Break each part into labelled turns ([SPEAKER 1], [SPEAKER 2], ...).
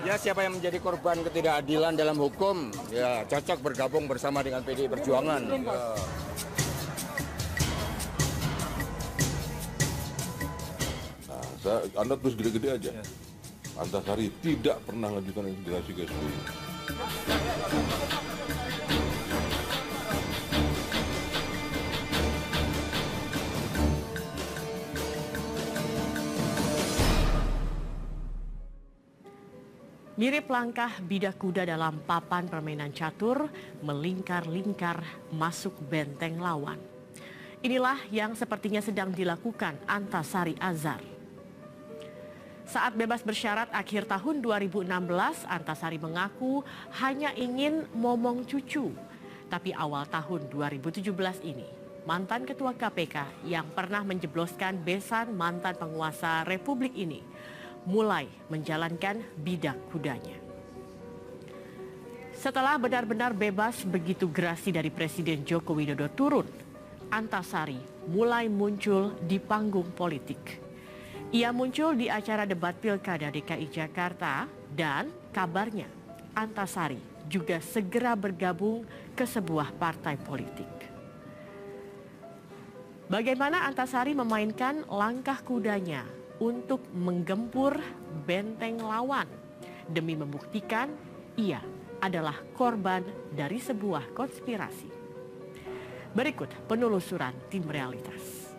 [SPEAKER 1] Ya, siapa yang menjadi korban ketidakadilan dalam hukum, ya cocok bergabung bersama dengan PDI Perjuangan. Ya.
[SPEAKER 2] Anda terus gede-gede aja. Antasari tidak pernah mengajukan gerasi ke SBY.
[SPEAKER 3] Mirip langkah bidak kuda dalam papan permainan catur, melingkar-lingkar masuk benteng lawan. Inilah yang sepertinya sedang dilakukan Antasari Azhar. Saat bebas bersyarat akhir tahun 2016, Antasari mengaku hanya ingin momong cucu. Tapi awal tahun 2017 ini, mantan ketua KPK yang pernah menjebloskan besan mantan penguasa Republik ini mulai menjalankan bidak kudanya. Setelah benar-benar bebas begitu gerasi dari Presiden Joko Widodo turun, Antasari mulai muncul di panggung politik. Ia muncul di acara debat Pilkada DKI Jakarta dan kabarnya Antasari juga segera bergabung ke sebuah partai politik. Bagaimana Antasari memainkan langkah kudanya untuk menggempur benteng lawan demi membuktikan ia adalah korban dari sebuah konspirasi. Berikut penelusuran tim realitas.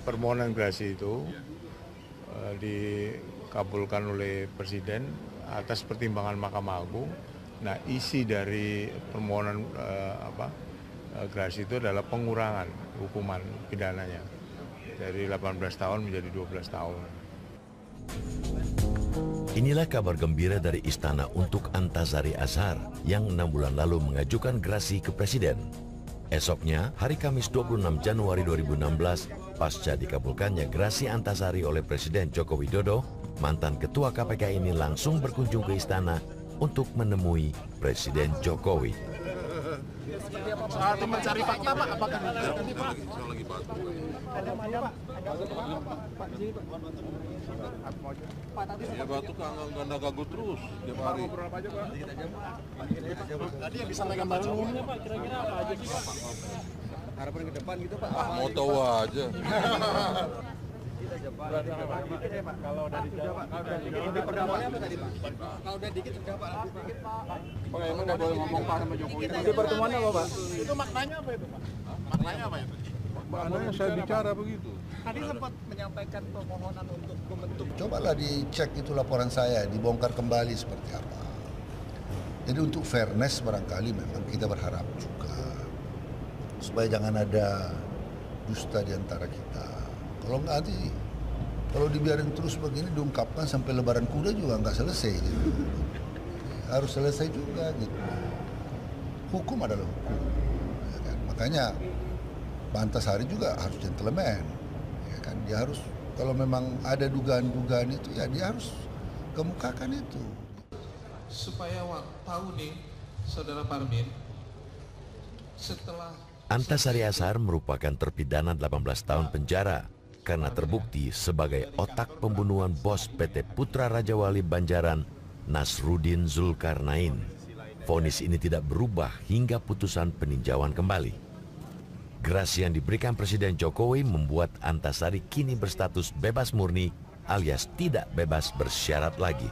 [SPEAKER 4] Permohonan gerasi itu dikabulkan oleh Presiden atas pertimbangan Mahkamah Agung. Nah, isi dari permohonan gerasi itu adalah pengurangan hukuman pidananya dari 18 tahun menjadi 12 tahun.
[SPEAKER 5] Inilah kabar gembira dari Istana untuk Antasari Azhar yang 6 bulan lalu mengajukan gerasi ke Presiden. Esoknya, hari Kamis 26 Januari 2016, pasca dikabulkannya gerasi Antasari oleh Presiden Joko Widodo, mantan ketua KPK ini langsung berkunjung ke istana untuk menemui Presiden Jokowi.
[SPEAKER 6] Saat mencari fakta, Pak, apakah nanti, Pak?
[SPEAKER 2] Ada mana, Pak? Ya batuk ganda gagu terus tiap hari.
[SPEAKER 6] Tadi yang disampaikan Bapak umumnya, Pak, kira-kira apa aja sih, Pak?
[SPEAKER 7] Harapan ke depan gitu, Pak.
[SPEAKER 2] Mau tahu aja.
[SPEAKER 6] Kalau dari
[SPEAKER 7] Pertemuannya apa tadi, Pak? Kalau udah dikit sudah, Pak. Dikit, Pak.
[SPEAKER 6] Oh, emang nggak boleh ngomong Pak sama Jokowi.
[SPEAKER 7] Di pertemuannya apa, Pak?
[SPEAKER 6] Itu maknanya apa itu, Pak? Maknanya apa itu?
[SPEAKER 2] Maknanya saya bicara begitu.
[SPEAKER 7] Tadi sempat menyampaikan permohonan untuk membentuk.
[SPEAKER 8] Cobalah dicek itu laporan saya, dibongkar kembali seperti apa. Jadi untuk fairness barangkali memang kita berharap juga supaya jangan ada dusta di antara kita. Kalau nggak nanti, kalau dibiarin terus begini diungkapkan sampai Lebaran Kuda juga nggak selesai. Gitu. Harus selesai juga gitu. Hukum adalah hukum. Ya kan? Makanya Pak Antasari juga harus gentleman. Ya kan? Dia harus, kalau memang ada dugaan-dugaan itu ya dia harus kemukakan itu.
[SPEAKER 9] Supaya tahu nih, Saudara Parmin, setelah
[SPEAKER 5] Antasari Azhar merupakan terpidana 18 tahun penjara karena terbukti sebagai otak pembunuhan bos PT Putra Raja Wali Banjaran, Nasruddin Zulkarnain. Vonis ini tidak berubah hingga putusan peninjauan kembali. Gerasi yang diberikan Presiden Jokowi membuat Antasari kini berstatus bebas murni alias tidak bebas bersyarat lagi.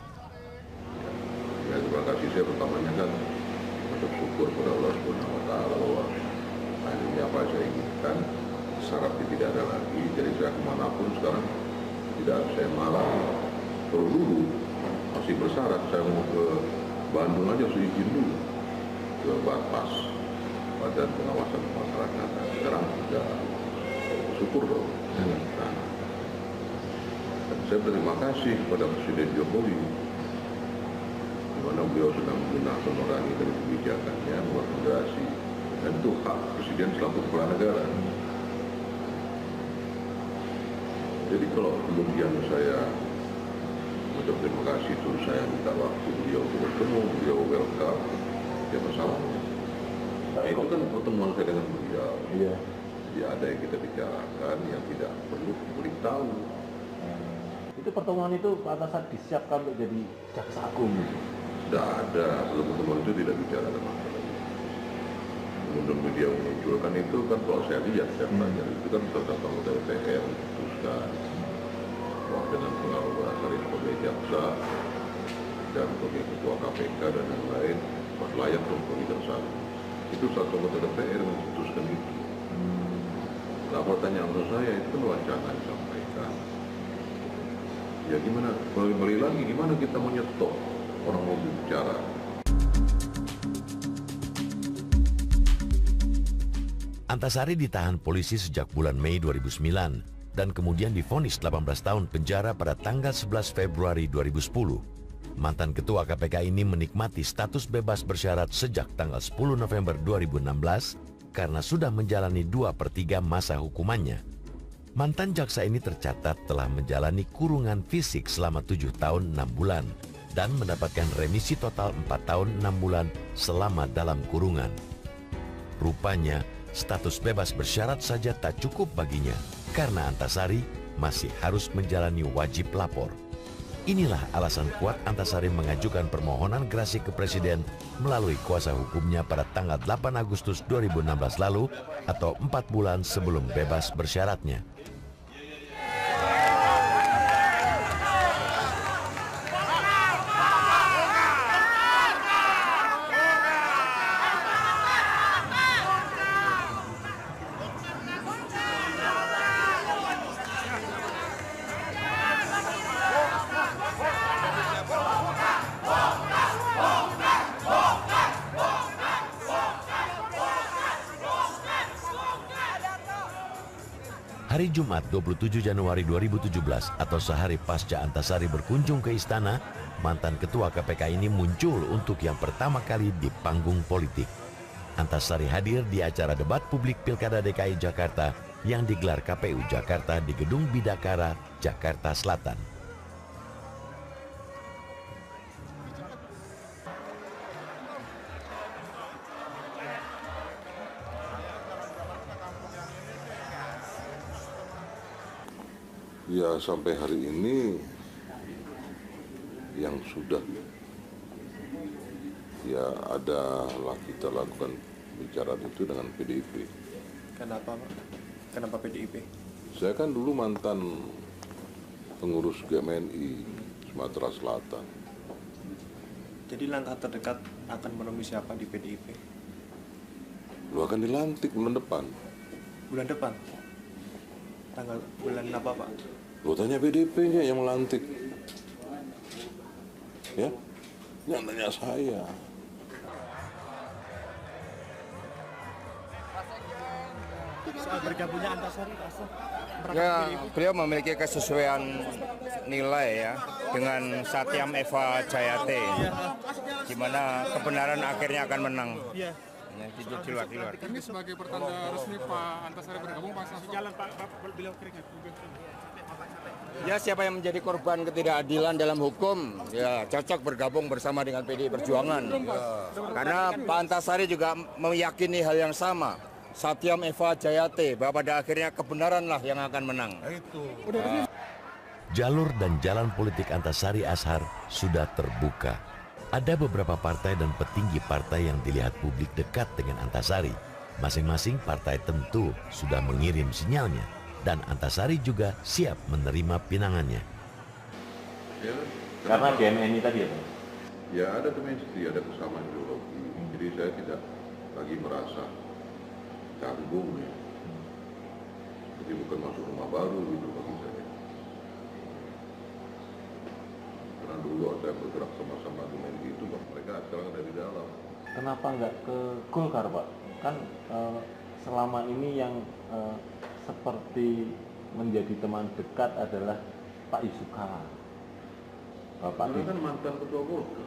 [SPEAKER 2] Ya, terima kasih. Saya pertamanya kan bersyukur pada Allah Subhanahu wa Ta'ala bahwa akhirnya apa saya inginkan, syaratnya tidak ada lagi. Jadi saya kemanapun sekarang tidak saya malah dulu masih bersyarat. Saya mau ke Bandung aja harus izin dulu ke Batas Badan Pengawasan Pemasarakatan. Sekarang sudah syukur dong dengan sana. Dan saya berterima kasih kepada Presiden Jokowi di mana beliau sedang menggunakan orang ini dari kebijakannya membuat gerasi, dan itu hak Presiden selaku kepala negara. Jadi kalau kemudian saya Ucap terima kasih itu saya minta waktu beliau untuk bertemu, beliau welcome, ya masalahnya. Nah, itu kan pertemuan saya dengan beliau. Iya. Jadi ada yang kita bicarakan yang tidak perlu diberitahu.
[SPEAKER 10] Itu pertemuan itu Pak Antasari disiapkan untuk jadi jaksa agung.
[SPEAKER 2] Tidak ada, sebelum pertemuan itu tidak bicara dengan masalah. Kemudian media menunjukkan itu kan kalau saya lihat itu kan tentang anggota DPR memutuskan bahwa dengan pengaruh Antasari sebagai jaksa dan sebagai ketua KPK dan yang lain layak untuk dijaksaan. Itu satu anggota DPR yang memutuskan itu. Nah, pertanyaan untuk saya itu kan wacana disampaikan. Ya gimana? Kembali lagi gimana kita menyetop orang mau bicara?
[SPEAKER 5] Antasari ditahan polisi sejak bulan Mei 2009 dan kemudian divonis 18 tahun penjara pada tanggal 11 Februari 2010. Mantan ketua KPK ini menikmati status bebas bersyarat sejak tanggal 10 November 2016 karena sudah menjalani 2/3 masa hukumannya. Mantan jaksa ini tercatat telah menjalani kurungan fisik selama 7 tahun 6 bulan dan mendapatkan remisi total 4 tahun 6 bulan selama dalam kurungan. Rupanya, status bebas bersyarat saja tak cukup baginya karena Antasari masih harus menjalani wajib lapor. Inilah alasan kuat Antasari mengajukan permohonan gerasi ke Presiden melalui kuasa hukumnya pada tanggal 8 Agustus 2016 lalu atau 4 bulan sebelum bebas bersyaratnya. Hari Jumat 27 Januari 2017 atau sehari pasca Antasari berkunjung ke istana, mantan ketua KPK ini muncul untuk yang pertama kali di panggung politik. Antasari hadir di acara debat publik Pilkada DKI Jakarta yang digelar KPU Jakarta di Gedung Bidakara, Jakarta Selatan.
[SPEAKER 2] Ya sampai hari ini yang sudah ya adalah kita lakukan bicara itu dengan PDIP.
[SPEAKER 6] Kenapa Pak? Kenapa PDIP?
[SPEAKER 2] Saya kan dulu mantan pengurus GMNI Sumatera Selatan.
[SPEAKER 6] Jadi langkah terdekat akan menemui siapa di PDIP?
[SPEAKER 2] Lu akan dilantik bulan depan.
[SPEAKER 6] Bulan depan? Tanggal bulan apa Pak?
[SPEAKER 2] Lu tanya PDIP-nya yang melantik. Ya, jangan tanya saya.
[SPEAKER 7] Soal bergabungnya Antasari,
[SPEAKER 1] Ya, beliau memiliki kesesuaian nilai ya dengan Satyam Eva Jayate, di mana kebenaran akhirnya akan menang.
[SPEAKER 7] Iya.
[SPEAKER 1] Di luar.
[SPEAKER 11] Ini sebagai pertanda resmi Pak Antasari bergabung, Pak.
[SPEAKER 7] Jalan Pak beliau keringat.
[SPEAKER 1] Ya, siapa yang menjadi korban ketidakadilan dalam hukum, ya cocok bergabung bersama dengan PDI Perjuangan. Karena Pak Antasari juga meyakini hal yang sama. Satyam Eva Jayate, bahwa pada akhirnya kebenaranlah yang akan menang.
[SPEAKER 5] Jalur dan jalan politik Antasari Azhar sudah terbuka. Ada beberapa partai dan petinggi partai yang dilihat publik dekat dengan Antasari. Masing-masing partai tentu sudah mengirim sinyalnya. Dan Antasari juga siap menerima pinangannya.
[SPEAKER 2] Ya,
[SPEAKER 10] Karena GMNI tadi ya Pak?
[SPEAKER 2] ya ada dimensi, ada kesamaan ideologi. Jadi saya tidak lagi merasa canggung ya. Jadi bukan masuk rumah baru gitu bagi saya. Karena dulu saya bergerak sama-sama dengan itu, mereka sekarang ada di dalam.
[SPEAKER 10] Kenapa nggak ke Golkar Pak? Kan selama ini yang seperti menjadi teman dekat adalah Pak Yusuf Kala.
[SPEAKER 2] Karena kan mantan ketua Golkar.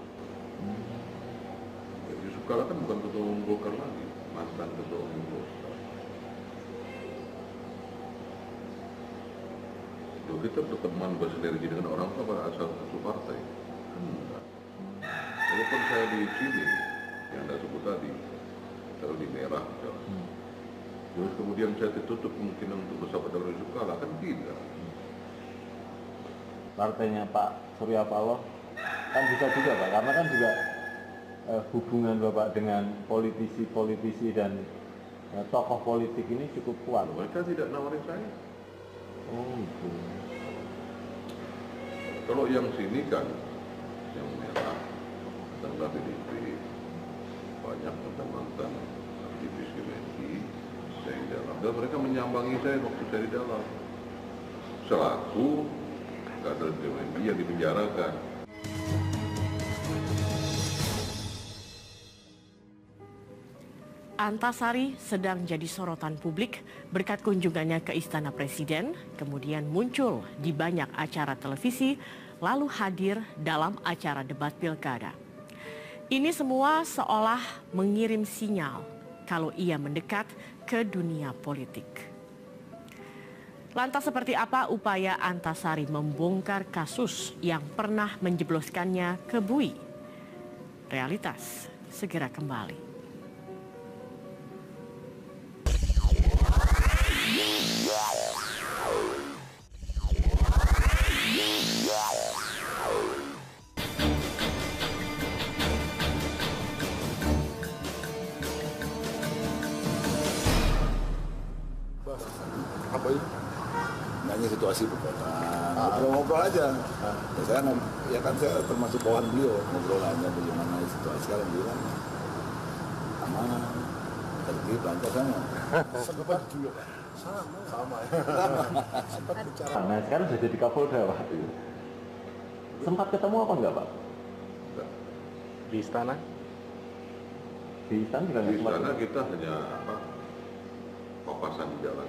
[SPEAKER 2] Yusuf Kala kan bukan ketua umum Golkar lagi, mantan ketua umum Golkar. Kalau kita berteman bersinergi dengan orang tua asal satu partai, enggak. Walaupun saya di sini, yang Anda sebut tadi, kalau di merah, terus kemudian saya ditutup kemungkinan untuk bersama dengan Yusuf Kala, kan tidak.
[SPEAKER 10] Partainya Pak Surya Paloh kan bisa juga Pak, karena kan juga hubungan Bapak dengan politisi-politisi dan tokoh politik ini cukup kuat.
[SPEAKER 2] Mereka tidak nawarin saya.
[SPEAKER 10] Oh gitu.
[SPEAKER 2] Kalau yang sini kan, yang merah, tentang PDIP, banyak mantan-mantan aktivis GMI, saya di dalam. Dan mereka menyambangi saya waktu saya di dalam. Selaku kader GMI yang dipenjarakan.
[SPEAKER 3] Antasari sedang jadi sorotan publik berkat kunjungannya ke Istana Presiden, kemudian muncul di banyak acara televisi, lalu hadir dalam acara debat pilkada. Ini semua seolah mengirim sinyal kalau ia mendekat ke dunia politik. Lantas seperti apa upaya Antasari membongkar kasus yang pernah menjebloskannya ke bui? Realitas segera kembali.
[SPEAKER 12] Apa itu? Nanya situasi perkotaan, ngobrol-ngobrol aja. Ya, ya kan saya termasuk bawahan beliau, ngobrol aja bagaimana situasi sekarang bilang aman, tertib, lancar sana. Seberapa dulu Pak? Sama ya. Sempat bicara.
[SPEAKER 10] Nah sekarang sudah jadi Kapolda Pak. Sempat ketemu apa enggak Pak? Di istana? Di istana juga
[SPEAKER 2] di istana kita hanya papasan di jalan.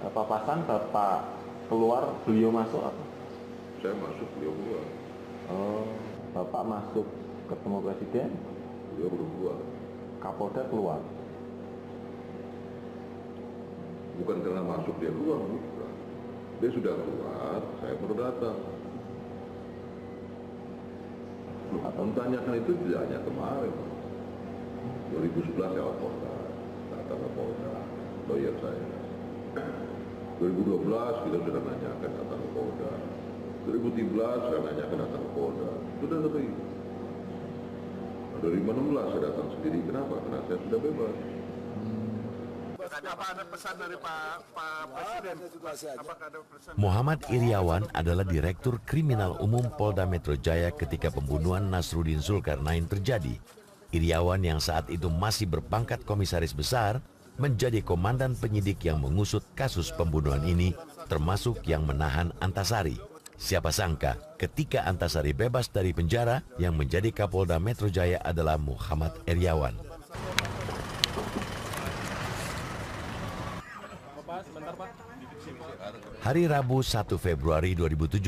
[SPEAKER 10] Papasan Bapak keluar, beliau masuk apa?
[SPEAKER 2] Saya masuk, beliau keluar.
[SPEAKER 10] Oh, Bapak masuk ketemu Presiden?
[SPEAKER 2] Beliau belum keluar.
[SPEAKER 10] Kapolda keluar?
[SPEAKER 2] Bukan karena masuk dia keluar, bukan. Dia sudah keluar, saya baru datang. Atau mentanyakan itu tidak hanya kemarin. 2011 saya Polda, datang ke Polda, lawyer saya. 2012 kita sudah nanyakan datang ke Polda. 2013 saya nanyakan datang ke Polda. Sudah sering. 2016 saya datang sendiri. Kenapa? Karena saya sudah bebas.
[SPEAKER 12] Apa ada pesan dari Pak Presiden? Apakah ada pesan?
[SPEAKER 5] Muhammad Iriawan adalah Direktur Kriminal Umum Polda Metro Jaya ketika pembunuhan Nasruddin Zulkarnain terjadi. Iriawan yang saat itu masih berpangkat komisaris besar menjadi komandan penyidik yang mengusut kasus pembunuhan ini, termasuk yang menahan Antasari. Siapa sangka ketika Antasari bebas dari penjara, yang menjadi Kapolda Metro Jaya adalah Muhammad Iriawan. Hari Rabu 1 Februari 2017,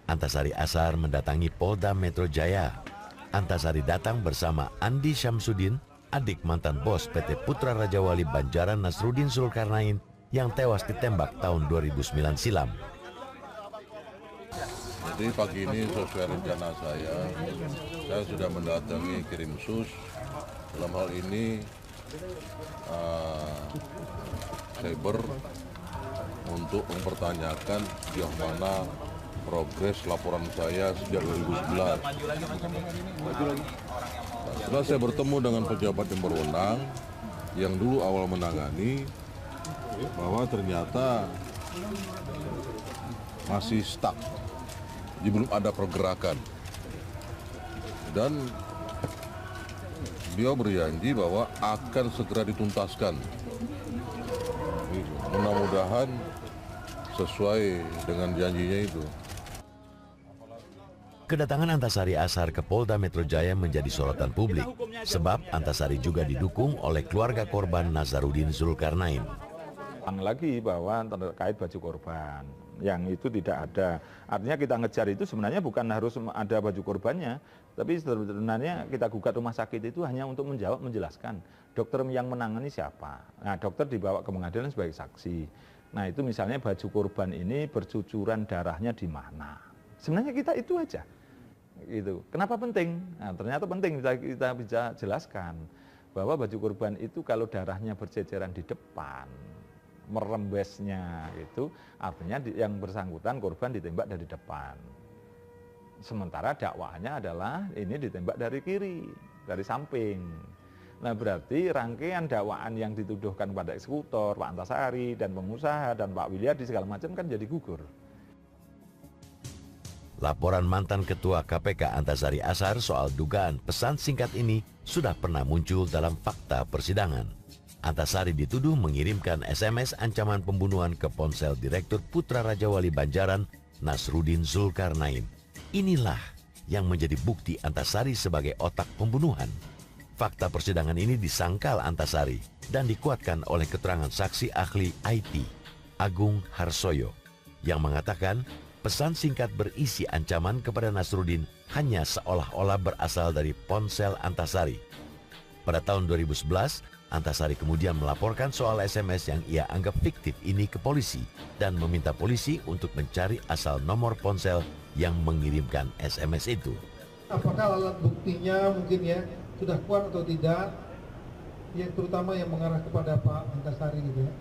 [SPEAKER 5] Antasari Azhar mendatangi Polda Metro Jaya. Antasari datang bersama Andi Syamsuddin, adik mantan bos PT Putra Raja Wali Banjaran Nasruddin Zulkarnain yang tewas ditembak tahun 2009 silam.
[SPEAKER 2] Jadi pagi ini sesuai rencana saya sudah mendatangi Krimsus. Dalam hal ini Cyber untuk mempertanyakan sejauh mana progres laporan saya sejak 2011. Setelah saya bertemu dengan pejabat yang berwenang yang dulu awal menangani, bahwa ternyata masih stuck, jadi belum ada pergerakan. Dan beliau berjanji bahwa akan segera dituntaskan. Mudah-mudahan sesuai dengan janjinya itu.
[SPEAKER 5] Kedatangan Antasari Azhar ke Polda Metro Jaya menjadi sorotan publik, sebab Antasari juga didukung oleh keluarga korban Nasruddin Zulkarnain.
[SPEAKER 13] Lagi bahwa terkait baju korban, yang itu tidak ada. Artinya kita ngejar itu sebenarnya bukan harus ada baju korbannya, tapi sebenarnya kita gugat rumah sakit itu hanya untuk menjelaskan dokter yang menangani siapa. Nah, dokter dibawa ke pengadilan sebagai saksi. Nah itu misalnya baju korban ini bercucuran darahnya di mana. Sebenarnya kita itu aja. Gitu. Kenapa penting? Nah, ternyata penting kita bisa jelaskan bahwa baju korban itu kalau darahnya berceceran di depan, merembesnya itu artinya yang bersangkutan korban ditembak dari depan. Sementara dakwaannya adalah ini ditembak dari kiri, dari samping. Nah berarti rangkaian dakwaan yang dituduhkan pada eksekutor, Pak Antasari dan pengusaha dan Pak Wilyadi segala macam kan jadi gugur.
[SPEAKER 5] Laporan mantan Ketua KPK Antasari Azhar soal dugaan pesan singkat ini sudah pernah muncul dalam fakta persidangan. Antasari dituduh mengirimkan SMS ancaman pembunuhan ke ponsel Direktur Putra Raja Wali Banjaran, Nasruddin Zulkarnain. Inilah yang menjadi bukti Antasari sebagai otak pembunuhan. Fakta persidangan ini disangkal Antasari dan dikuatkan oleh keterangan saksi ahli IT, Agung Harsoyo, yang mengatakan pesan singkat berisi ancaman kepada Nasruddin hanya seolah-olah berasal dari ponsel Antasari. Pada tahun 2011, Antasari kemudian melaporkan soal SMS yang ia anggap fiktif ini ke polisi dan meminta polisi untuk mencari asal nomor ponsel yang mengirimkan SMS itu.
[SPEAKER 14] Apakah alat buktinya mungkin ya sudah kuat atau tidak, yang terutama yang mengarah kepada Pak Antasari gitu ya.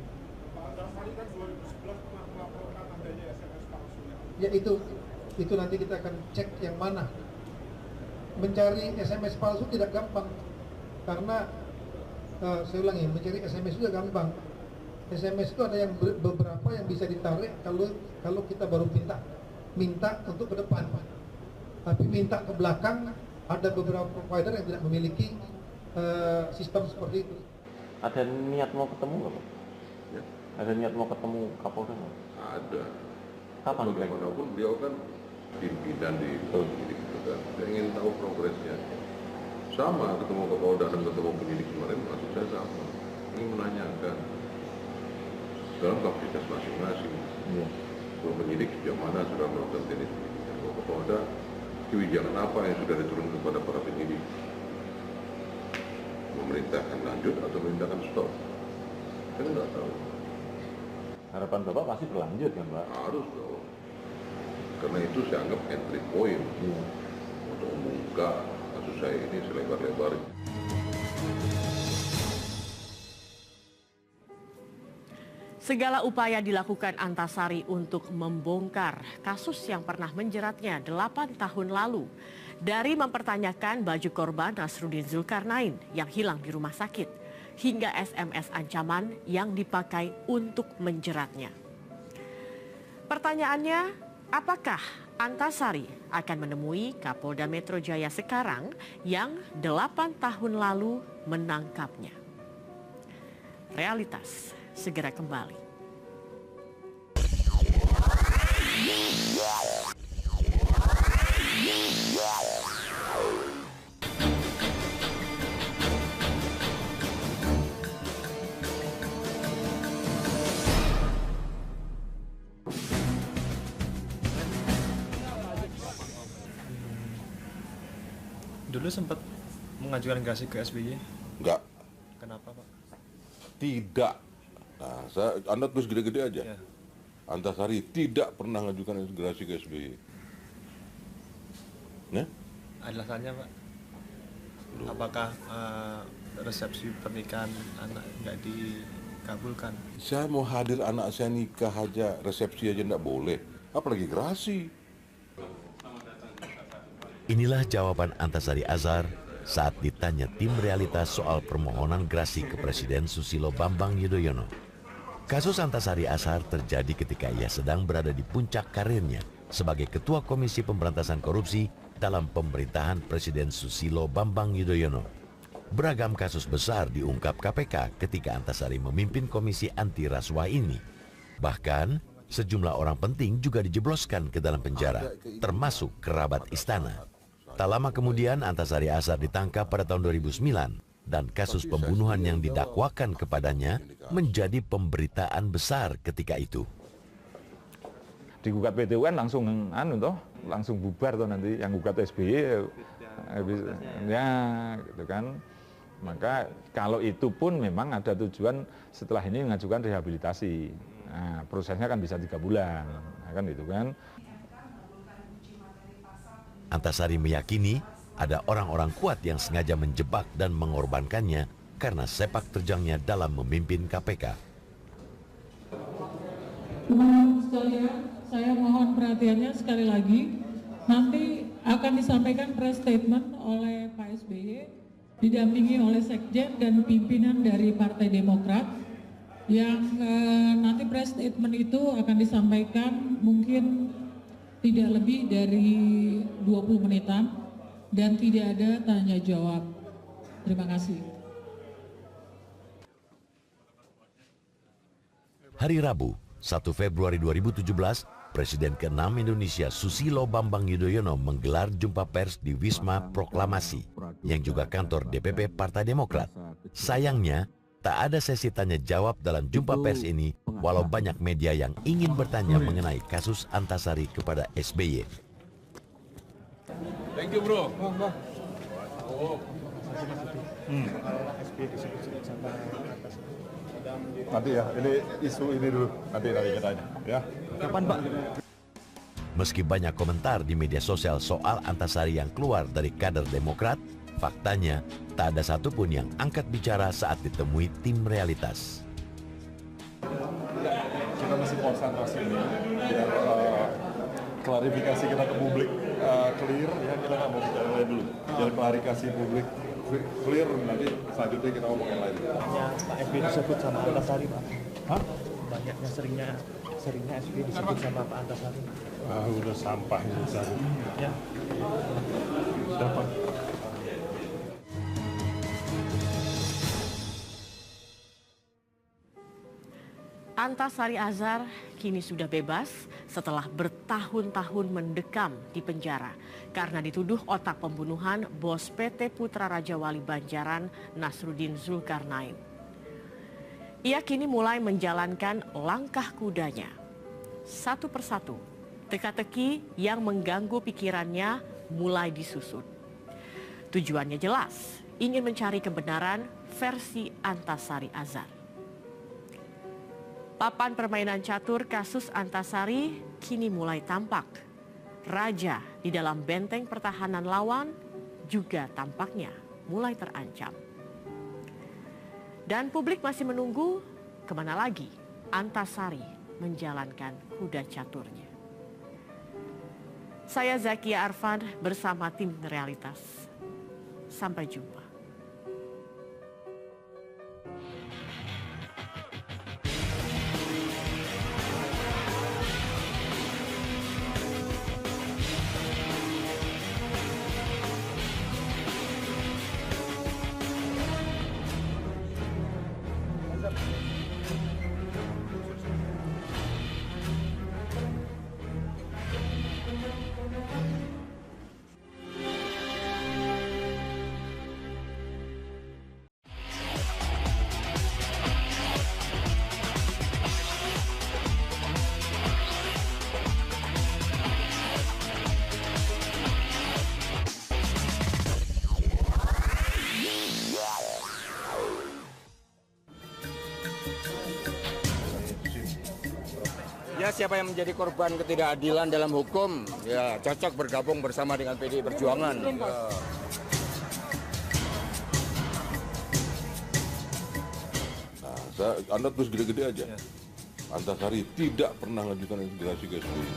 [SPEAKER 11] Pak Antasari kan 2011 pernah melaporkan adanya SMS palsu.
[SPEAKER 14] Ya itu nanti kita akan cek yang mana. Mencari SMS palsu tidak gampang, karena saya ulangi, mencari SMS itu gampang. SMS itu ada yang beberapa yang bisa ditarik kalau kita baru minta untuk ke depan, tapi minta ke belakang ada beberapa provider yang tidak memiliki sistem seperti itu.
[SPEAKER 10] Ada niat mau ketemu nggak Pak?
[SPEAKER 2] Ya.
[SPEAKER 10] Ada niat mau ketemu Kapolda nggak?
[SPEAKER 2] Ada.
[SPEAKER 10] Kapan?
[SPEAKER 2] Bagaimanapun beliau kan pimpinan di penyidik itu kan. Saya ingin tahu progresnya. Sama ketemu Kapolda dan ketemu penyidik kemarin, maksud saya sama. Ingin menanyakan dalam kapasitas masing-masing.
[SPEAKER 10] Ya.
[SPEAKER 2] Kalau penyidik sejauh mana sudah melakukan tindak pidana, kalau Kapolda kebijakan apa yang sudah diturunkan kepada para penyidik? Memerintahkan lanjut atau memerintahkan stop? Saya nggak tahu.
[SPEAKER 10] Harapan Bapak pasti berlanjut kan Pak?
[SPEAKER 2] Harus dong. Karena itu saya anggap entry point untuk membuka kasus saya ini selebar-lebarnya.
[SPEAKER 3] Segala upaya dilakukan Antasari untuk membongkar kasus yang pernah menjeratnya 8 tahun lalu. Dari mempertanyakan baju korban Nasruddin Zulkarnain yang hilang di rumah sakit, hingga SMS ancaman yang dipakai untuk menjeratnya. Pertanyaannya, apakah Antasari akan menemui Kapolda Metro Jaya sekarang yang 8 tahun lalu menangkapnya? Realitas segera kembali.
[SPEAKER 6] Dulu sempat mengajukan gerasi ke SBY?
[SPEAKER 2] Enggak.
[SPEAKER 6] Kenapa Pak?
[SPEAKER 2] Tidak. Nah, Anda terus gede-gede aja. Ya. Antasari tidak pernah mengajukan gerasi ke SBY. Nah?
[SPEAKER 6] Alasannya Pak? Apakah resepsi pernikahan anak nggak dikabulkan?
[SPEAKER 2] Saya mau hadir anak saya nikah aja, resepsi aja nggak boleh. Apalagi gerasi.
[SPEAKER 5] Inilah jawaban Antasari Azhar saat ditanya tim realitas soal permohonan gerasi ke Presiden Susilo Bambang Yudhoyono. Kasus Antasari Azhar terjadi ketika ia sedang berada di puncak karirnya sebagai Ketua Komisi Pemberantasan Korupsi dalam pemerintahan Presiden Susilo Bambang Yudhoyono. Beragam kasus besar diungkap KPK ketika Antasari memimpin Komisi Anti Rasuah ini. Bahkan, sejumlah orang penting juga dijebloskan ke dalam penjara, termasuk kerabat istana. Tak lama kemudian Antasari Azhar ditangkap pada tahun 2009 dan kasus pembunuhan yang didakwakan kepadanya menjadi pemberitaan besar ketika itu.
[SPEAKER 13] Digugat PT UN langsung bubar nanti yang gugat SBY ya gitu kan. Maka kalau itu pun memang ada tujuan setelah ini mengajukan rehabilitasi. Nah, prosesnya kan bisa 3 bulan, nah, kan gitu kan.
[SPEAKER 5] Antasari meyakini ada orang-orang kuat yang sengaja menjebak dan mengorbankannya karena sepak terjangnya dalam memimpin KPK.
[SPEAKER 15] Teman-teman sekalian, saya mohon perhatiannya sekali lagi. Nanti akan disampaikan press statement oleh Pak SBY, didampingi oleh Sekjen dan pimpinan dari Partai Demokrat. Yang nanti press statement itu akan disampaikan mungkin tidak lebih dari 20 menitan dan tidak ada tanya jawab. Terima kasih.
[SPEAKER 5] Hari Rabu, 1 Februari 2017, Presiden ke-6 Indonesia Susilo Bambang Yudhoyono menggelar jumpa pers di Wisma Proklamasi, yang juga kantor DPP Partai Demokrat. Sayangnya, tak ada sesi tanya jawab dalam jumpa pers ini, walau banyak media yang ingin bertanya mengenai kasus Antasari kepada SBY.
[SPEAKER 11] Thank you, bro.
[SPEAKER 16] Nanti ya, ini isu ini dulu, nanti kita tanya, ya. Kapan, Pak?
[SPEAKER 5] Meski banyak komentar di media sosial soal Antasari yang keluar dari kader Demokrat, faktanya tak ada satupun yang angkat bicara saat ditemui tim realitas.
[SPEAKER 16] Kita masih konsentrasi ini, biar klarifikasi kita ke publik clear, ya kita nggak mau bicara lain dulu. Biar klarifikasi publik clear, nanti selanjutnya kita ngomong yang lain.
[SPEAKER 6] Pak SBY disebut sama Antasari, Pak.
[SPEAKER 16] Hah?
[SPEAKER 6] Banyaknya seringnya SBY disebut sama Pak Antasari.
[SPEAKER 16] Udah sampah Antasari.
[SPEAKER 6] Ya.
[SPEAKER 16] Sudah, Pak.
[SPEAKER 3] Antasari Azhar kini sudah bebas setelah bertahun-tahun mendekam di penjara karena dituduh otak pembunuhan bos PT Putra Raja Wali Banjaran Nasruddin Zulkarnain. Ia kini mulai menjalankan langkah kudanya. Satu persatu, teka-teki yang mengganggu pikirannya mulai disusun. Tujuannya jelas, ingin mencari kebenaran versi Antasari Azhar. Papan permainan catur kasus Antasari kini mulai tampak. Raja di dalam benteng pertahanan lawan juga tampaknya mulai terancam. Dan publik masih menunggu kemana lagi Antasari menjalankan kuda caturnya. Saya Zakia Arfan bersama tim Realitas. Sampai jumpa.
[SPEAKER 1] Ya, siapa yang menjadi korban ketidakadilan dalam hukum, ya cocok bergabung bersama dengan PDI Perjuangan.
[SPEAKER 2] Nah, Anda terus gede-gede aja. Antasari tidak pernah mengajukan investigasi ke SBY.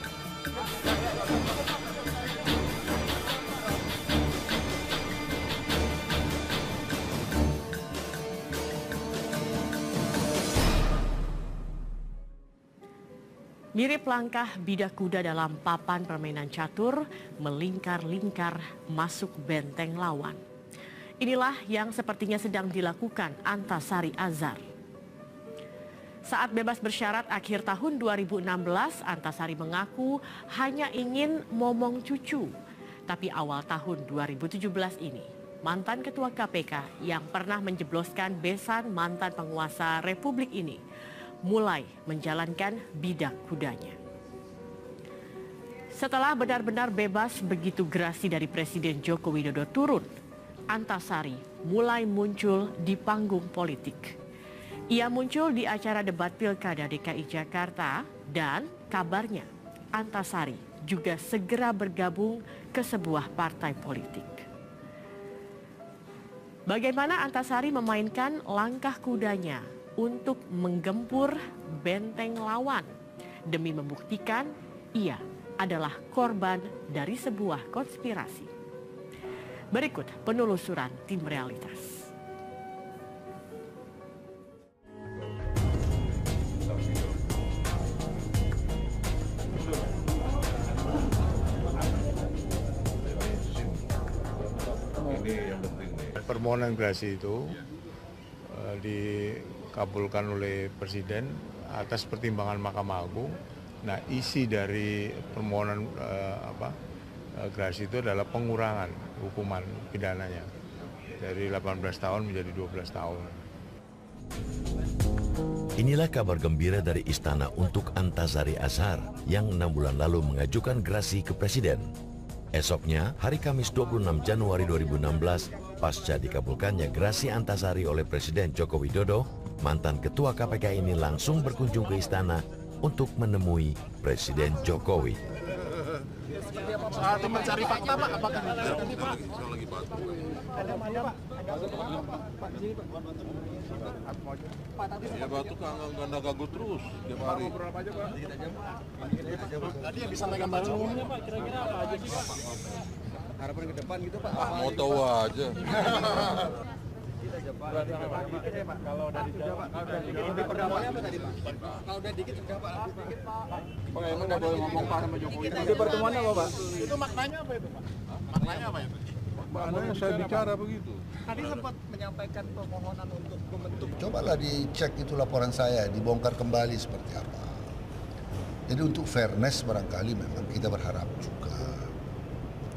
[SPEAKER 3] Mirip langkah bidak kuda dalam papan permainan catur, melingkar-lingkar masuk benteng lawan. Inilah yang sepertinya sedang dilakukan Antasari Azhar. Saat bebas bersyarat akhir tahun 2016, Antasari mengaku hanya ingin momong cucu. Tapi awal tahun 2017 ini, mantan ketua KPK yang pernah menjebloskan besan mantan penguasa Republik ini mulai menjalankan bidak kudanya. Setelah benar-benar bebas begitu gerasi dari Presiden Joko Widodo turun, Antasari mulai muncul di panggung politik. Ia muncul di acara debat Pilkada DKI Jakarta dan kabarnya Antasari juga segera bergabung ke sebuah partai politik. Bagaimana Antasari memainkan langkah kudanya untuk menggempur benteng lawan demi membuktikan ia adalah korban dari sebuah konspirasi. Berikut penelusuran tim Realitas.
[SPEAKER 4] Permohonan gerasi itu dikabulkan oleh Presiden atas pertimbangan Mahkamah Agung. Nah, isi dari permohonan gerasi itu adalah pengurangan hukuman pidananya dari 18 tahun menjadi 12 tahun.
[SPEAKER 5] Inilah kabar gembira dari Istana untuk Antasari Azhar yang 6 bulan lalu mengajukan gerasi ke Presiden. Esoknya, hari Kamis 26 Januari 2016, pasca dikabulkannya gerasi Antasari oleh Presiden Joko Widodo, mantan Ketua KPK ini langsung berkunjung ke istana untuk menemui Presiden Jokowi.
[SPEAKER 11] Saat mencari fakta, Pak, apakah
[SPEAKER 2] Ya batu ganda gagu terus tiap hari.
[SPEAKER 11] Tadi yang disampaikan Pak Jokowi, Pak, kira-kira apa aja sih, Pak? Harapan ke depan gitu, Pak.
[SPEAKER 2] Mau tahu aja.
[SPEAKER 11] Kalau dari pertemuannya apa tadi, Pak? Kalau udah dikit sudah, Pak.
[SPEAKER 2] Pak emang nggak boleh ngomong Pak sama Jokowi.
[SPEAKER 11] Itu pertemuan apa, Pak? Itu maknanya apa itu, Pak? Maknanya apa itu?
[SPEAKER 2] Maknanya saya bicara begitu.
[SPEAKER 11] Tadi sempat menyampaikan permohonan untuk membentuk.
[SPEAKER 8] Cobalah dicek itu laporan saya, dibongkar kembali seperti apa. Jadi untuk fairness barangkali memang kita berharap juga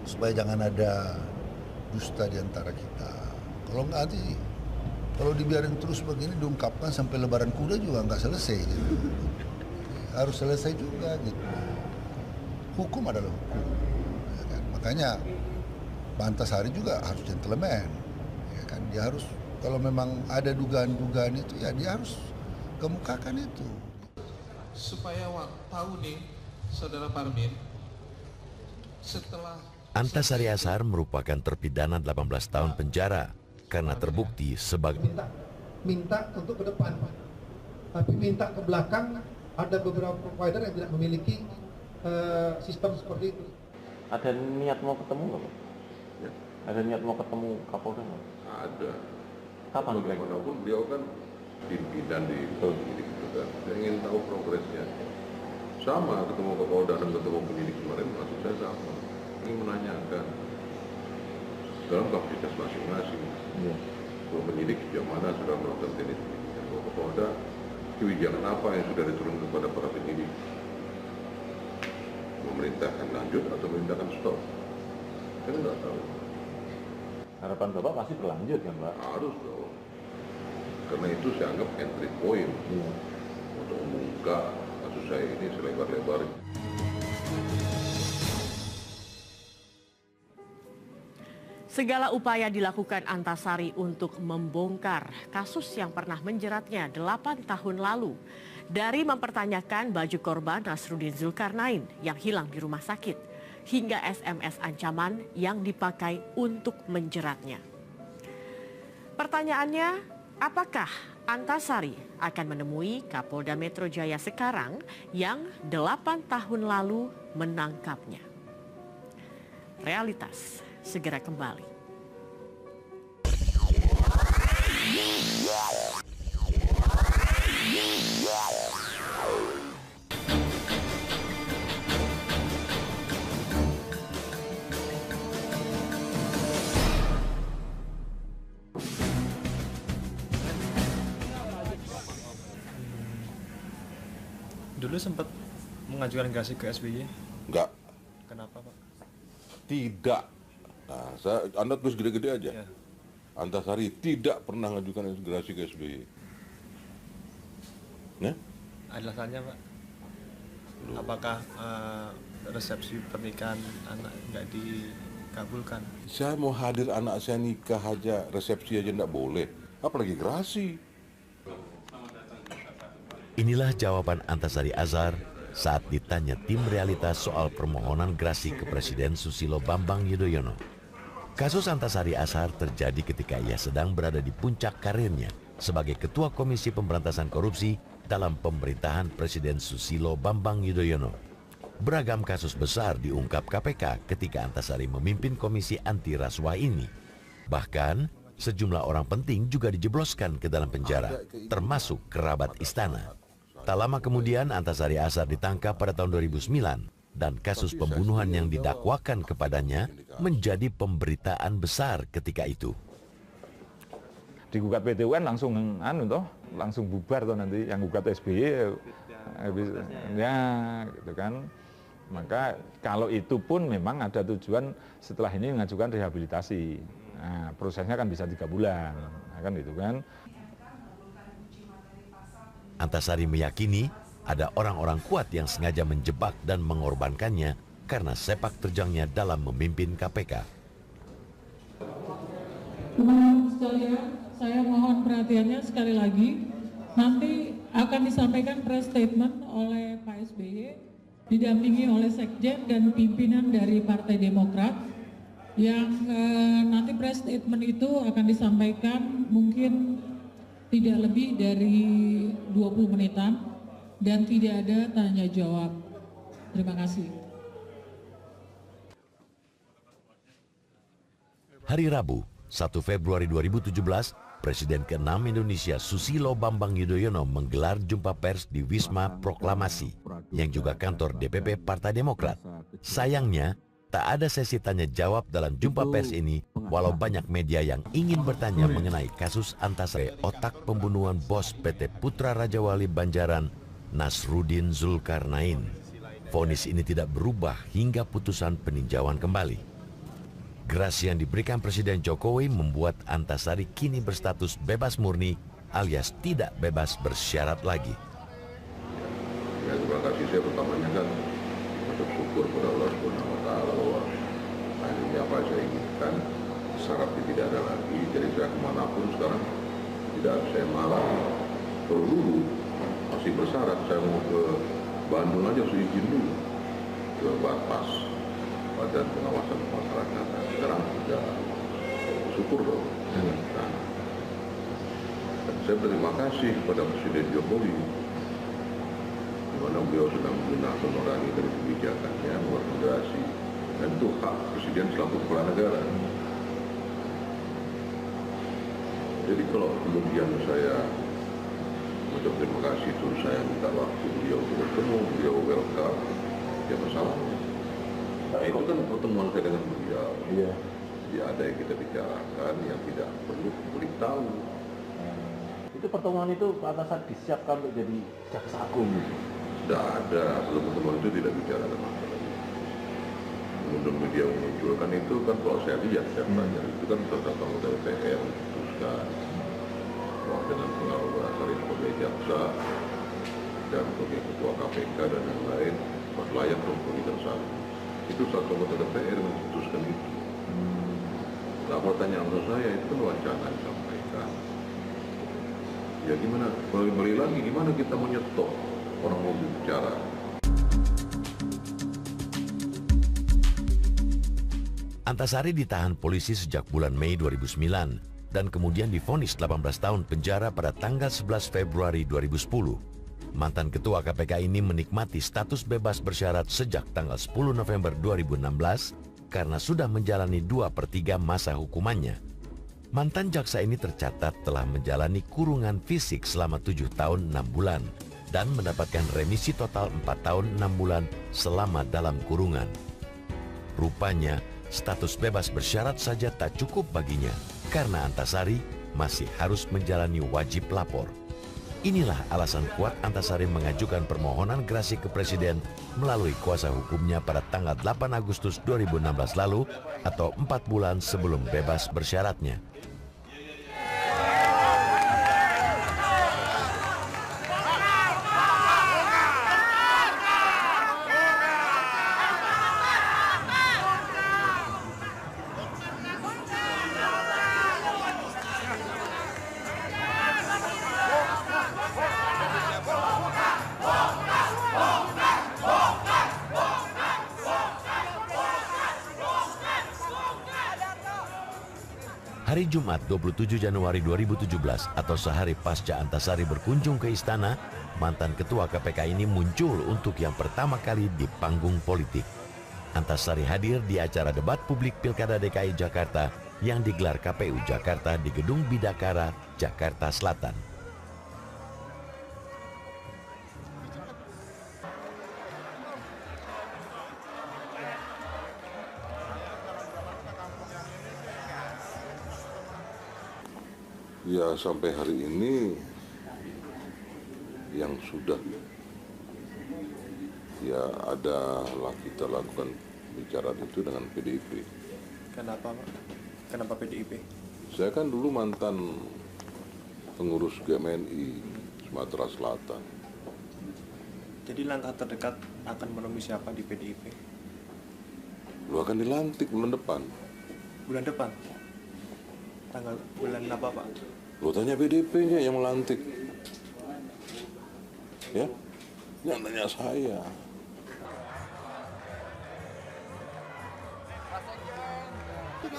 [SPEAKER 8] supaya jangan ada dusta di antara kita. Kalau nggak nanti, kalau dibiarin terus begini diungkapkan sampai lebaran kuda juga nggak selesai. Gitu. Harus selesai juga gitu. Hukum adalah hukum. Ya kan? Makanya Pak Antasari juga harus gentleman. Ya kan? Dia harus, kalau memang ada dugaan-dugaan itu ya dia harus kemukakan itu.
[SPEAKER 9] Supaya tahu nih, Saudara Parmin, setelah
[SPEAKER 5] Antasari Azhar merupakan terpidana 18 tahun penjara karena terbukti sebagai
[SPEAKER 14] minta untuk ke depan, tapi minta ke belakang. Ada beberapa provider yang tidak memiliki sistem seperti itu.
[SPEAKER 10] Ada niat mau ketemu nggak, Pak?
[SPEAKER 2] Ya.
[SPEAKER 10] Ada niat mau ketemu Kapolda nggak?
[SPEAKER 2] Ada.
[SPEAKER 10] Kapan?
[SPEAKER 2] Bagaimanapun beliau kan pimpinan di penyidik itu kan. Saya ingin tahu progresnya. Sama ketemu Kapolda dan ketemu penyidik kemarin, maksud saya sama. Ingin menanyakan dalam kapasitas masing-masing.
[SPEAKER 10] Ya.
[SPEAKER 2] Kalau penyidik yang mana sudah melakukan tindak pidana, kalau Kapolda kebijakan apa yang sudah diturunkan kepada para penyidik? Memerintahkan lanjut atau memerintahkan stop? Saya nggak tahu.
[SPEAKER 10] Harapan Bapak pasti berlanjut kan, Pak?
[SPEAKER 2] Harus dong. Karena itu saya anggap entry point untuk membuka kasus saya ini selebar-lebarnya.
[SPEAKER 3] Segala upaya dilakukan Antasari untuk membongkar kasus yang pernah menjeratnya 8 tahun lalu. Dari mempertanyakan baju korban Nasruddin Zulkarnain yang hilang di rumah sakit, hingga SMS ancaman yang dipakai untuk menjeratnya. Pertanyaannya, apakah Antasari akan menemui Kapolda Metro Jaya sekarang yang 8 tahun lalu menangkapnya? Realitas segera kembali.
[SPEAKER 6] Dulu sempat mengajukan gerasi ke SBY?
[SPEAKER 2] Enggak.
[SPEAKER 6] Kenapa, Pak?
[SPEAKER 2] Tidak. Nah, Anda terus gede-gede aja. Ya. Antasari tidak pernah mengajukan gerasi ke SBY. Nah?
[SPEAKER 6] Alasannya, Pak? Apakah resepsi pernikahan anak nggak dikabulkan?
[SPEAKER 2] Saya mau hadir anak saya nikah aja, resepsi aja nggak boleh. Apalagi gerasi.
[SPEAKER 5] Inilah jawaban Antasari Azhar saat ditanya tim realitas soal permohonan grasi ke Presiden Susilo Bambang Yudhoyono. Kasus Antasari Azhar terjadi ketika ia sedang berada di puncak karirnya sebagai Ketua Komisi Pemberantasan Korupsi dalam pemerintahan Presiden Susilo Bambang Yudhoyono. Beragam kasus besar diungkap KPK ketika Antasari memimpin Komisi Anti Rasuah ini. Bahkan, sejumlah orang penting juga dijebloskan ke dalam penjara, termasuk kerabat istana. Tak lama kemudian Antasari Azhar ditangkap pada tahun 2009 dan kasus pembunuhan yang didakwakan kepadanya menjadi pemberitaan besar ketika itu.
[SPEAKER 13] Digugat PT UN langsung bubar toh nanti, yang gugat SBY ya gitu kan. Maka kalau itu pun memang ada tujuan setelah ini mengajukan rehabilitasi. Nah, prosesnya kan bisa 3 bulan, kan gitu kan.
[SPEAKER 5] Antasari meyakini ada orang-orang kuat yang sengaja menjebak dan mengorbankannya karena sepak terjangnya dalam memimpin KPK.
[SPEAKER 15] Teman-teman sekalian, saya mohon perhatiannya sekali lagi. Nanti akan disampaikan press statement oleh Pak SBY, didampingi oleh Sekjen dan pimpinan dari Partai Demokrat. Yang nanti press statement itu akan disampaikan mungkin tidak lebih dari 20 menitan dan tidak ada tanya jawab. Terima kasih.
[SPEAKER 5] Hari Rabu, 1 Februari 2017, Presiden ke-6 Indonesia Susilo Bambang Yudhoyono menggelar jumpa pers di Wisma Proklamasi, yang juga kantor DPP Partai Demokrat. Sayangnya, tak ada sesi tanya jawab dalam jumpa pers ini, walau banyak media yang ingin bertanya mengenai kasus Antasari, otak pembunuhan bos PT Putra Raja Wali Banjaran, Nasruddin Zulkarnain. Vonis ini tidak berubah hingga putusan peninjauan kembali. Grasi yang diberikan Presiden Jokowi membuat Antasari kini berstatus bebas murni alias tidak bebas bersyarat lagi.
[SPEAKER 2] Ya, terima kasih. Saya pertamanya kan bersyukur pada Allah Subhanahu wa Ta'ala bahwa akhirnya apa saya inginkan, syaratnya tidak ada lagi. Jadi saya kemanapun sekarang tidak saya malah dulu masih bersyarat. Saya mau ke Bandung aja harus izin dulu ke Batas Badan Pengawasan Pemasarakatan. Sekarang sudah syukur dong. Nah, saya berterima kasih kepada Presiden Jokowi, di mana beliau sedang menggunakan nurani dari kebijakannya, mengakomodasi, dan itu hak Presiden selaku kepala negara. Jadi kalau kemudian saya mengucap terima kasih, itu saya minta waktu beliau untuk bertemu, beliau welcome, ya masalah. Nah, itu kan pertemuan saya dengan beliau. Iya. Ya ada yang kita bicarakan yang tidak perlu beritahu.
[SPEAKER 10] Itu pertemuan itu Pak Antasari disiapkan untuk jadi jaksa agung.
[SPEAKER 2] Tidak ada, sebelum pertemuan itu tidak bicara tentang masalah itu. Kemudian media memunculkan itu kan kalau saya lihat, saya tanya, itu kan tentang anggota DPR memutuskan bahwa dengan pengaruh Antasari sebagai jaksa dan sebagai ketua KPK dan yang lain, pas layak untuk menjadi itu satu anggota DPR memutuskan itu. Nah, pertanyaan untuk saya itu kan wacana disampaikan. Ya gimana, kembali lagi gimana kita menyetop orang mau bicara.
[SPEAKER 5] Antasari ditahan polisi sejak bulan Mei 2009 dan kemudian divonis 18 tahun penjara pada tanggal 11 Februari 2010. Mantan ketua KPK ini menikmati status bebas bersyarat sejak tanggal 10 November 2016 karena sudah menjalani 2/3 masa hukumannya. Mantan jaksa ini tercatat telah menjalani kurungan fisik selama 7 tahun 6 bulan dan mendapatkan remisi total 4 tahun 6 bulan selama dalam kurungan. Rupanya, status bebas bersyarat saja tak cukup baginya karena Antasari masih harus menjalani wajib lapor. Inilah alasan kuat Antasari mengajukan permohonan grasi ke Presiden melalui kuasa hukumnya pada tanggal 8 Agustus 2016 lalu atau 4 bulan sebelum bebas bersyaratnya. Hari Jumat 27 Januari 2017 atau sehari pasca Antasari berkunjung ke istana, mantan ketua KPK ini muncul untuk yang pertama kali di panggung politik. Antasari hadir di acara debat publik Pilkada DKI Jakarta yang digelar KPU Jakarta di Gedung Bidakara, Jakarta Selatan.
[SPEAKER 2] Ya sampai hari ini yang sudah ya adalah kita lakukan bicara itu dengan PDIP.
[SPEAKER 6] Kenapa Pak? Kenapa PDIP?
[SPEAKER 2] Saya kan dulu mantan pengurus GMNI Sumatera Selatan.
[SPEAKER 6] Jadi langkah terdekat akan menemui siapa di PDIP?
[SPEAKER 2] Lu akan dilantik bulan depan.
[SPEAKER 6] Bulan depan? Tanggal bulan apa Pak?
[SPEAKER 2] Lu tanya PDIP-nya yang melantik. Ya, jangan tanya saya.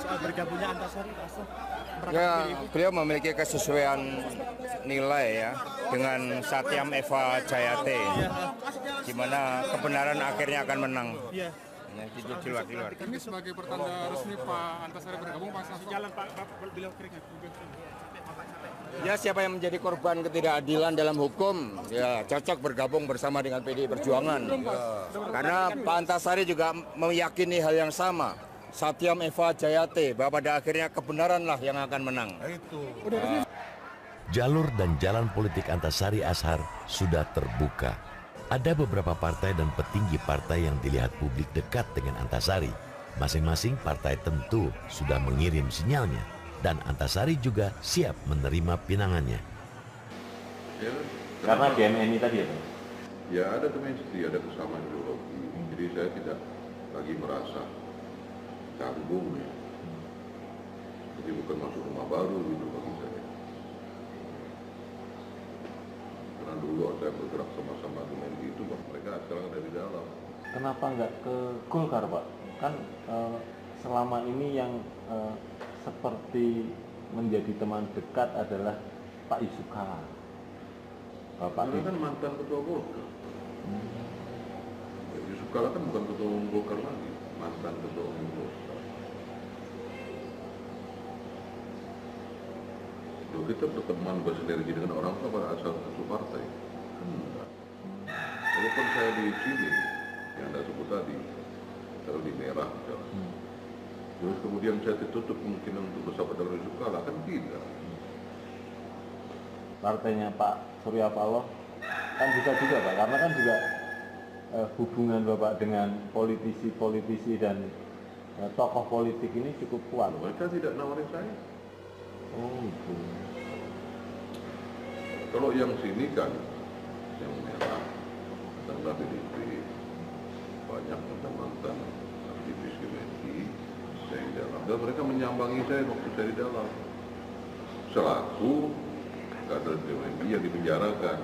[SPEAKER 11] Soal bergabungnya Antasari,
[SPEAKER 1] Ya, beliau memiliki kesesuaian nilai ya dengan Satyam Eva Jayate, di mana kebenaran akhirnya akan menang.
[SPEAKER 11] Iya.
[SPEAKER 1] Nah, di luar.
[SPEAKER 11] Ini sebagai pertanda resmi Pak Antasari bergabung, Pak jalan Pak beliau keringat.
[SPEAKER 1] Ya, siapa yang menjadi korban ketidakadilan dalam hukum, ya cocok bergabung bersama dengan PDI Perjuangan. Karena Pak Antasari juga meyakini hal yang sama. Satyam Eva Jayate, bahwa pada akhirnya kebenaranlah yang akan menang.
[SPEAKER 5] Jalur dan jalan politik Antasari Azhar sudah terbuka. Ada beberapa partai dan petinggi partai yang dilihat publik dekat dengan Antasari. Masing-masing partai tentu sudah mengirim sinyalnya. Dan Antasari juga siap menerima pinangannya.
[SPEAKER 2] Ya,
[SPEAKER 10] Karena GMNI tadi ya Pak?
[SPEAKER 2] Ya ada dimensi, ada kesamaan ideologi. Jadi saya tidak lagi merasa canggung ya. Jadi bukan masuk rumah baru gitu bagi saya. Karena dulu saya bergerak sama-sama dengan itu, mereka sekarang ada di dalam.
[SPEAKER 10] Kenapa nggak ke Golkar Pak? Kan selama ini yang seperti menjadi teman dekat adalah Pak Yusuf Kala. Bapak
[SPEAKER 2] Karena kan mantan ketua Golkar. Yusuf Kala kan bukan ketua umum Golkar lagi, mantan ketua umum Golkar. Loh, kita berteman bersinergi dengan orang pada asal satu partai. Enggak. Walaupun saya di sini, yang Anda sebut tadi, kalau di merah misalnya. Terus kemudian saya tertutup kemungkinan untuk bersama dengan Yusuf Kala, kan tidak.
[SPEAKER 10] Partainya Pak Surya Paloh kan bisa juga Pak, karena kan juga hubungan Bapak dengan politisi-politisi dan tokoh politik ini cukup kuat.
[SPEAKER 2] Mereka tidak nawarin saya.
[SPEAKER 10] Oh gitu.
[SPEAKER 2] Kalau yang sini kan, yang merah, tentang PDIP, banyak mantan aktivis GMNI, saya di dalam. Dan mereka menyambangi saya waktu saya di dalam. Selaku kader GMNI yang dipenjarakan.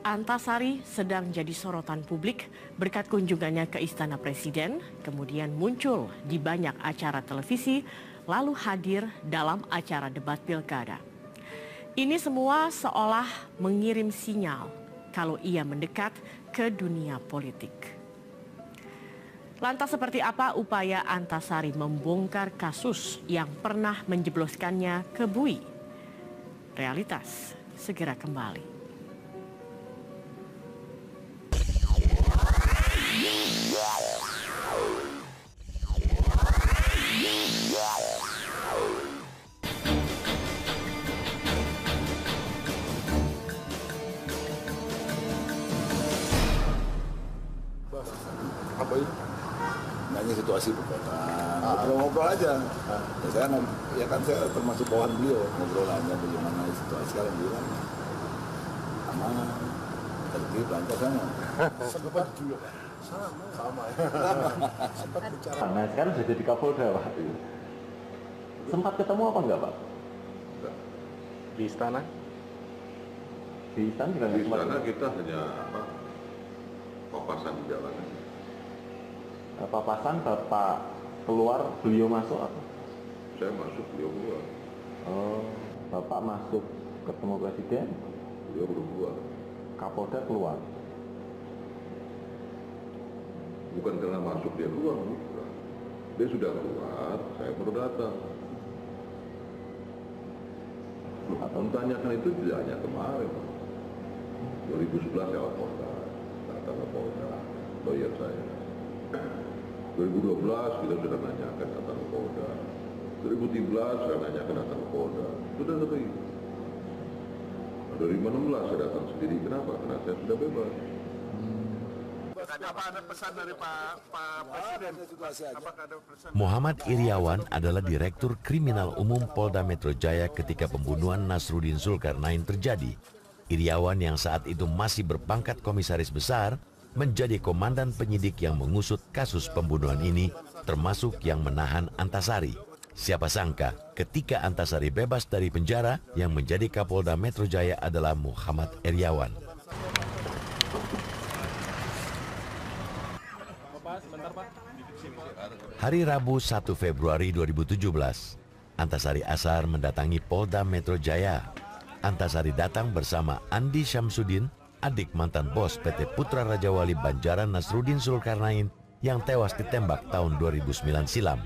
[SPEAKER 3] Antasari sedang jadi sorotan publik berkat kunjungannya ke Istana Presiden, kemudian muncul di banyak acara televisi, lalu hadir dalam acara debat pilkada. Ini semua seolah mengirim sinyal kalau ia mendekat ke dunia politik. Lantas seperti apa upaya Antasari membongkar kasus yang pernah menjebloskannya ke bui? Realitas segera kembali.
[SPEAKER 12] Apa itu? Nanya situasi berkota, ngobrol-ngobrol aja. Ya, saya termasuk bawahan beliau, ngobrol aja bagaimana situasi sekarang bilang. Aman, tertib, lancar sana.
[SPEAKER 8] Sempat juga Pak. Sama ya. Sempat bicara.
[SPEAKER 10] Nah sekarang sudah jadi Kapolda Pak. Sempat ketemu apa enggak Pak?
[SPEAKER 2] Enggak.
[SPEAKER 10] Di istana? Di istana juga
[SPEAKER 2] di istana kita hanya papasan di jalan aja.
[SPEAKER 10] papasan Bapak keluar, beliau masuk apa?
[SPEAKER 2] Saya masuk, beliau keluar.
[SPEAKER 10] Oh, Bapak masuk ketemu Presiden?
[SPEAKER 2] Beliau keluar.
[SPEAKER 10] Kapolda keluar?
[SPEAKER 2] Bukan karena masuk dia keluar, bukan. Dia sudah keluar, saya baru datang. Mentanyakan itu tidak hanya kemarin. 2011 saya Polda, datang ke Polda, lawyer saya. 2012 kita sudah nanyakan datang ke Polda. 2013 saya nanyakan datang ke Polda. Sudah sering. 2016 saya datang sendiri. Kenapa? Karena saya sudah bebas.
[SPEAKER 16] Apa ada pesan dari Pak Presiden? Apakah ada pesan?
[SPEAKER 5] Muhammad Iriawan adalah Direktur Kriminal Umum Polda Metro Jaya ketika pembunuhan Nasruddin Zulkarnain terjadi. Iriawan yang saat itu masih berpangkat komisaris besar menjadi komandan penyidik yang mengusut kasus pembunuhan ini, termasuk yang menahan Antasari. Siapa sangka ketika Antasari bebas dari penjara, yang menjadi Kapolda Metro Jaya adalah Muhammad Iriawan. Hari Rabu 1 Februari 2017, Antasari Azhar mendatangi Polda Metro Jaya. Antasari datang bersama Andi Syamsuddin, adik mantan bos PT Putra Raja Wali Banjaran Nasruddin Zulkarnain yang tewas ditembak tahun 2009 silam.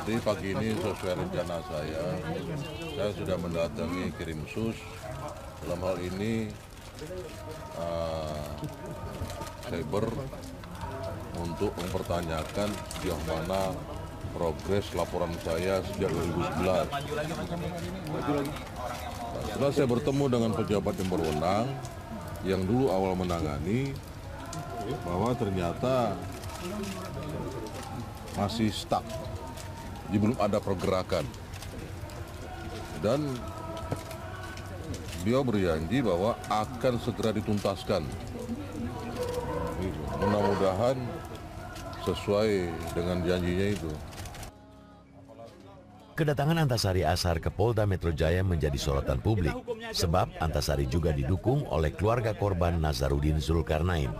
[SPEAKER 2] Jadi pagi ini sesuai rencana saya sudah mendatangi Krimsus. Dalam hal ini cyber untuk mempertanyakan sejauh mana progres laporan saya sejak 2011. Setelah saya bertemu dengan pejabat yang berwenang yang dulu awal menangani, bahwa ternyata masih stuck, jadi belum ada pergerakan. Dan beliau berjanji bahwa akan segera dituntaskan. Mudah-mudahan sesuai dengan janjinya itu.
[SPEAKER 5] Kedatangan Antasari Azhar ke Polda Metro Jaya menjadi sorotan publik, sebab Antasari juga didukung oleh keluarga korban Nazarudin Zulkarnain.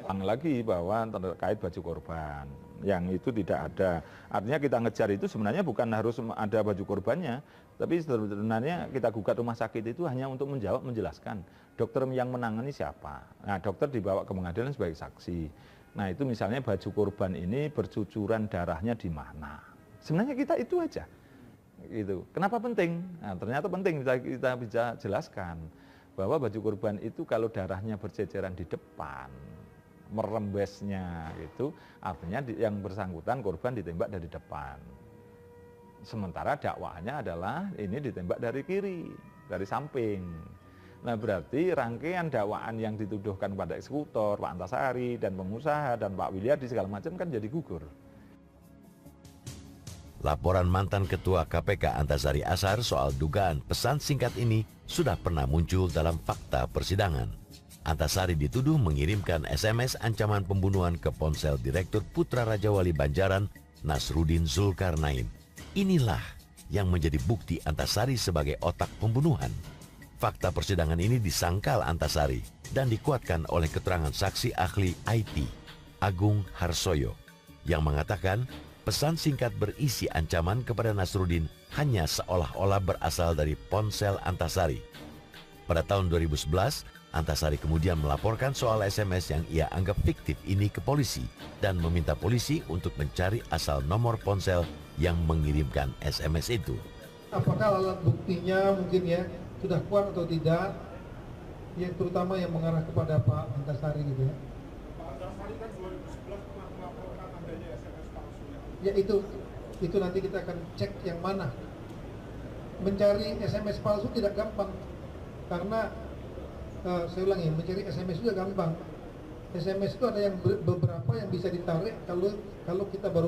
[SPEAKER 13] Lagi bahwa terkait baju korban, yang itu tidak ada. Artinya kita ngejar itu sebenarnya bukan harus ada baju korbannya, tapi sebenarnya kita gugat rumah sakit itu hanya untuk menjelaskan dokter yang menangani siapa. Nah, dokter dibawa ke pengadilan sebagai saksi. Nah, itu misalnya baju korban ini bercucuran darahnya di mana. Sebenarnya kita itu aja. Gitu. Kenapa penting? Nah, ternyata penting kita bisa jelaskan bahwa baju korban itu kalau darahnya berceceran di depan, merembesnya itu artinya yang bersangkutan korban ditembak dari depan. Sementara dakwaannya adalah ini ditembak dari kiri, dari samping. Nah, berarti rangkaian dakwaan yang dituduhkan pada eksekutor, Pak Antasari dan pengusaha dan Pak Wilyadi segala macam kan jadi gugur.
[SPEAKER 5] Laporan mantan Ketua KPK Antasari Azhar soal dugaan pesan singkat ini sudah pernah muncul dalam fakta persidangan. Antasari dituduh mengirimkan SMS ancaman pembunuhan ke ponsel Direktur Putra Raja Wali Banjaran Nasruddin Zulkarnain. Inilah yang menjadi bukti Antasari sebagai otak pembunuhan. Fakta persidangan ini disangkal Antasari dan dikuatkan oleh keterangan saksi ahli IT, Agung Harsoyo, yang mengatakan pesan singkat berisi ancaman kepada Nasruddin hanya seolah-olah berasal dari ponsel Antasari. Pada tahun 2011, Antasari kemudian melaporkan soal SMS yang ia anggap fiktif ini ke polisi dan meminta polisi untuk mencari asal nomor ponsel yang mengirimkan SMS itu.
[SPEAKER 14] Apakah alat buktinya mungkin ya sudah kuat atau tidak, yang terutama yang mengarah kepada Pak Antasari gitu ya. Ya itu nanti kita akan cek yang mana. Mencari SMS palsu tidak gampang, karena saya ulangi, mencari SMS juga gampang. SMS itu ada yang beberapa yang bisa ditarik kalau kita baru